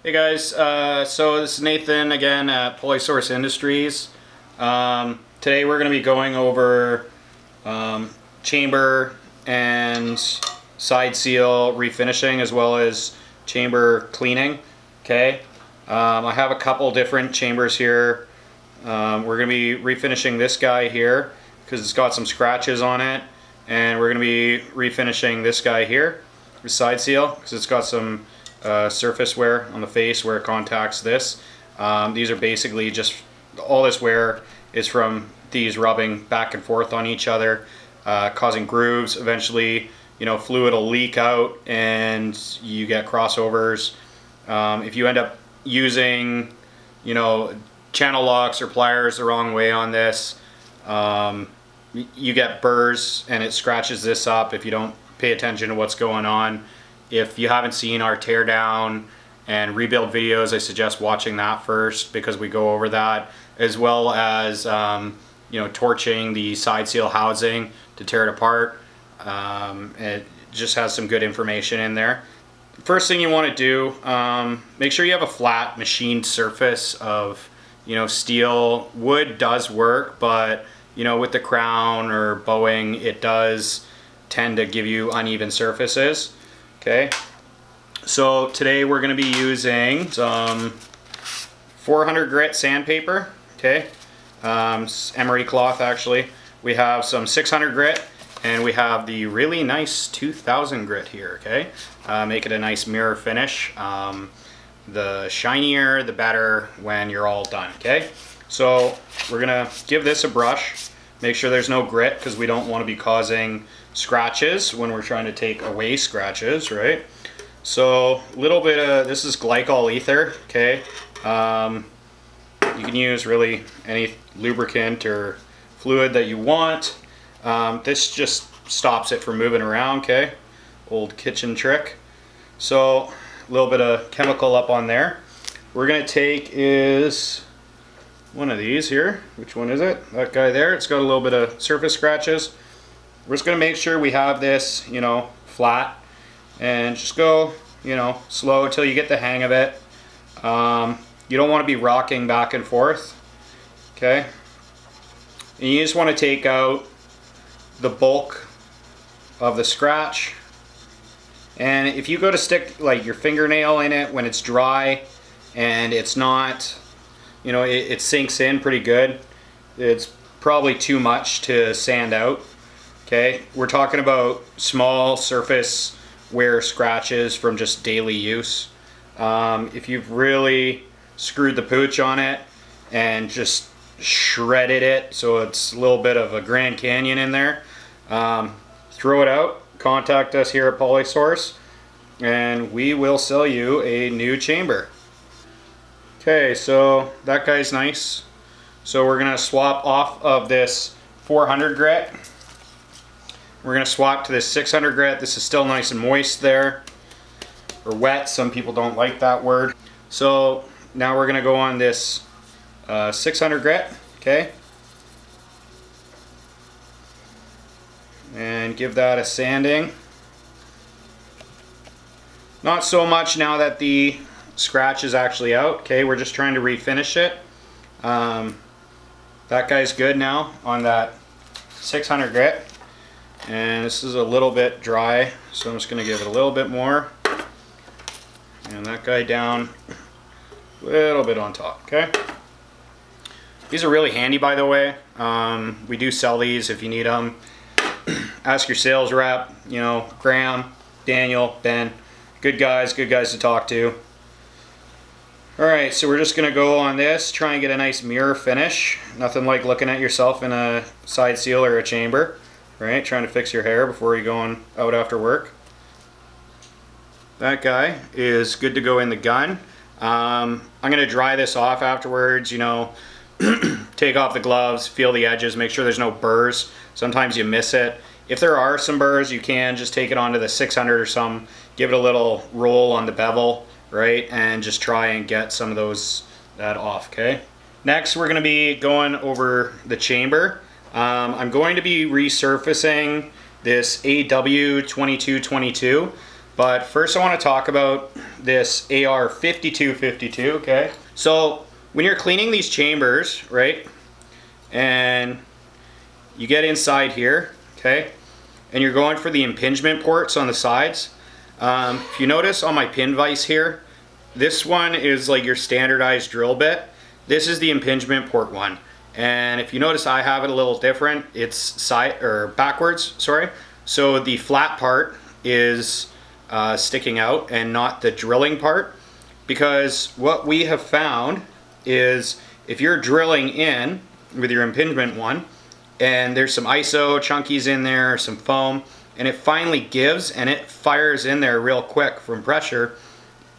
Hey guys, so this is Nathan again at Polysource Industries. Today we're going to be going over chamber and side seal refinishing as well as chamber cleaning. Okay, I have a couple different chambers here. We're going to be refinishing this guy here because it's got some scratches on it, and we're going to be refinishing this guy here, the side seal, because it's got some surface wear on the face where it contacts this. These are basically just, all this wear is from these rubbing back and forth on each other, causing grooves. Eventually, you know, fluid will leak out and you get crossovers. If you end up using, you know, channel locks or pliers the wrong way on this, you get burrs and it scratches this up if you don't pay attention to what's going on. If you haven't seen our teardown and rebuild videos, I suggest watching that first because we go over that, as well as you know, torching the side seal housing to tear it apart. It just has some good information in there. First thing you want to do, make sure you have a flat machined surface of, you know, steel. Wood does work, but you know, with the crown or bowing, it does tend to give you uneven surfaces. Okay, so today we're going to be using some 400 grit sandpaper. Okay, emery cloth actually. We have some 600 grit, and we have the really nice 2000 grit here. Okay, make it a nice mirror finish. The shinier, the better when you're all done. Okay, so we're gonna give this a brush. Make sure there's no grit because we don't want to be causing scratches when we're trying to take away scratches, right? So a little bit of, this is glycol ether, okay? You can use really any lubricant or fluid that you want. This just stops it from moving around, okay? Old kitchen trick. So a little bit of chemical up on there. We're gonna take is one of these here. Which one is it? That guy there. It's got a little bit of surface scratches. We're just going to make sure we have this, you know, flat, and just go, you know, slow till you get the hang of it. You don't want to be rocking back and forth, okay? And you just want to take out the bulk of the scratch. And if you go to stick like your fingernail in it when it's dry and it's not, you know, it sinks in pretty good, it's probably too much to sand out. Okay, we're talking about small surface wear scratches from just daily use. If you've really screwed the pooch on it and just shredded it so it's a little bit of a Grand Canyon in there, throw it out, contact us here at Polysource, and we will sell you a new chamber. Okay, so that guy's nice. So we're gonna swap off of this 400 grit. We're going to swap to this 600 grit. This is still nice and moist there, or wet. Some people don't like that word. So now we're going to go on this 600 grit, okay? And give that a sanding. Not so much now that the scratch is actually out, okay? We're just trying to refinish it. That guy's good now on that 600 grit. And this is a little bit dry, so I'm just going to give it a little bit more. And that guy down a little bit on top, okay? These are really handy, by the way. We do sell these if you need them. Ask your sales rep, you know, Graham, Daniel, Ben. Good guys to talk to. Alright, so we're just going to go on this, try and get a nice mirror finish. Nothing like looking at yourself in a side seal or a chamber. Right, trying to fix your hair before you're going out after work. That guy is good to go in the gun. I'm going to dry this off afterwards, you know, take off the gloves, feel the edges, make sure there's no burrs. Sometimes you miss it. If there are some burrs, you can just take it onto the 600 or something, give it a little roll on the bevel, right, and just try and get some of that off, okay? Next, we're going to be going over the chamber. I'm going to be resurfacing this AW2222. But first I want to talk about this AR 5252, okay? So when you're cleaning these chambers, right, and you get inside here, okay, and you're going for the impingement ports on the sides, if you notice on my pin vise here, this one is like your standardized drill bit. This is the impingement port one. And if you notice, I have it a little different. It's side or backwards, sorry. So the flat part is sticking out and not the drilling part, because what we have found is if you're drilling in with your impingement one and there's some ISO chunkies in there, some foam, and it finally gives and it fires in there real quick from pressure,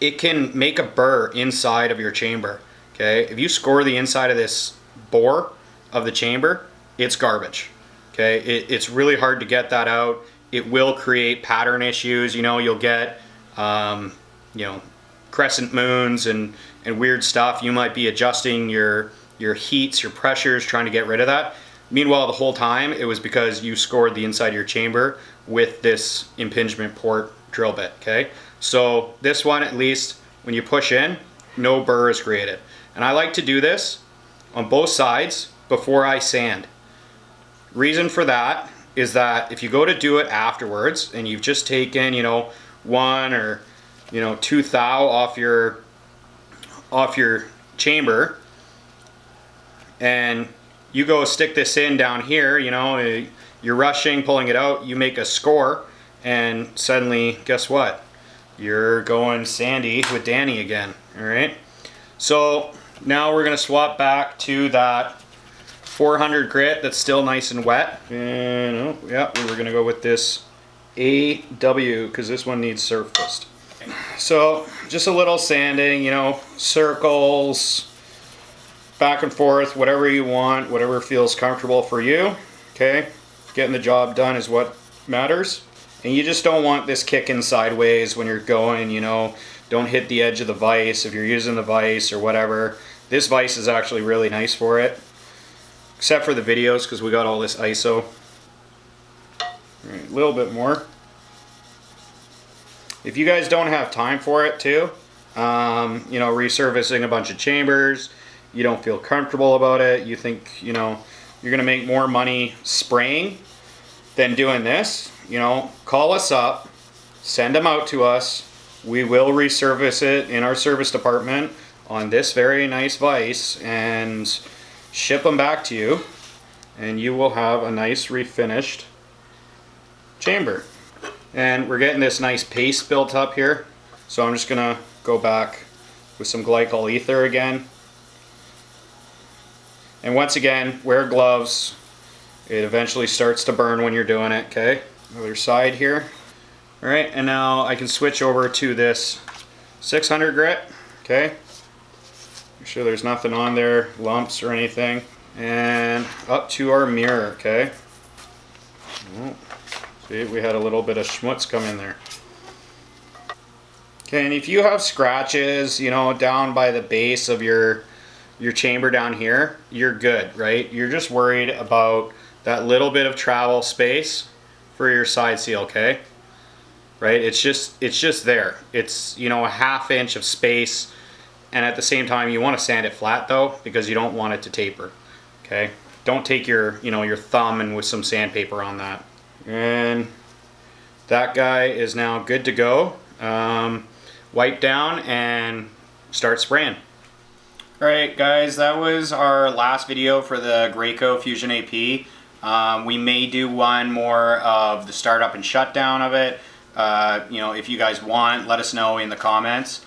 it can make a burr inside of your chamber. Okay, if you score the inside of this bore of the chamber, it's garbage. Okay, it's really hard to get that out. It will create pattern issues. You know, you'll get you know, crescent moons and weird stuff. You might be adjusting your heats, your pressures, trying to get rid of that. Meanwhile, the whole time it was because you scored the inside of your chamber with this impingement port drill bit. Okay, so this one, at least when you push in, no burr is created. And I like to do this on both sides before I sand. Reason for that is that if you go to do it afterwards and you've just taken, you know, 1 or, you know, 2 thou off your chamber, and you go stick this in down here, you know, you're rushing, pulling it out, you make a score, and suddenly, guess what? You're going sandy with Danny again, all right? So now we're gonna swap back to that 400 grit that's still nice and wet. And oh, yeah, we were gonna go with this AW because this one needs surfaced. So just a little sanding, you know, circles, back and forth, whatever you want, whatever feels comfortable for you, okay? Getting the job done is what matters. And you just don't want this kicking sideways when you're going, you know, don't hit the edge of the vise if you're using the vise or whatever. This vise is actually really nice for it, except for the videos because we got all this ISO. All right, a little bit more. If you guys don't have time for it too, you know, resurfacing a bunch of chambers, you don't feel comfortable about it, you think, you know, you're gonna make more money spraying than doing this, you know, call us up, send them out to us. We will resurface it in our service department on this very nice vise and ship them back to you, and you will have a nice refinished chamber. And we're getting this nice paste built up here, so I'm just gonna go back with some glycol ether again. And once again, wear gloves. It eventually starts to burn when you're doing it, okay? Other side here. All right, and now I can switch over to this 600 grit, okay? Make sure there's nothing on there, lumps or anything. And up to our mirror, okay? Oh, see, we had a little bit of schmutz come in there. Okay, and if you have scratches, you know, down by the base of your chamber down here, you're good, right? You're just worried about that little bit of travel space for your side seal, okay? Right? It's just there. It's, you know, a ½ inch of space, and at the same time you want to sand it flat though, because you don't want it to taper. Okay? Don't take your, you know, your thumb and with some sandpaper on that. And that guy is now good to go. Wipe down and start spraying. Alright guys, that was our last video for the Graco Fusion AP. We may do one more of the startup and shutdown of it. You know, if you guys want, let us know in the comments.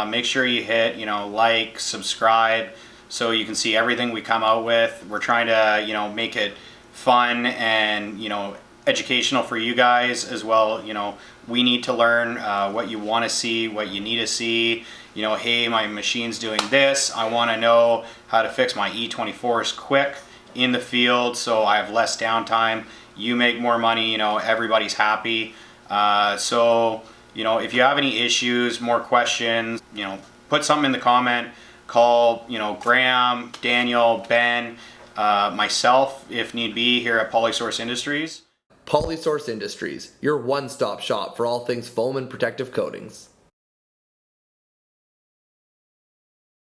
Make sure you hit, you know, like, subscribe, so you can see everything we come out with. We're trying to, you know, make it fun and, you know, educational for you guys as well. You know, we need to learn what you want to see, what you need to see. You know, hey, my machine's doing this. I want to know how to fix my E24s quick in the field so I have less downtime. You make more money, you know, everybody's happy. So, you know, if you have any issues, more questions, you know, put something in the comment. Call, you know, Graham, Daniel, Ben, myself, if need be, here at Polysource Industries. Polysource Industries, your one-stop shop for all things foam and protective coatings.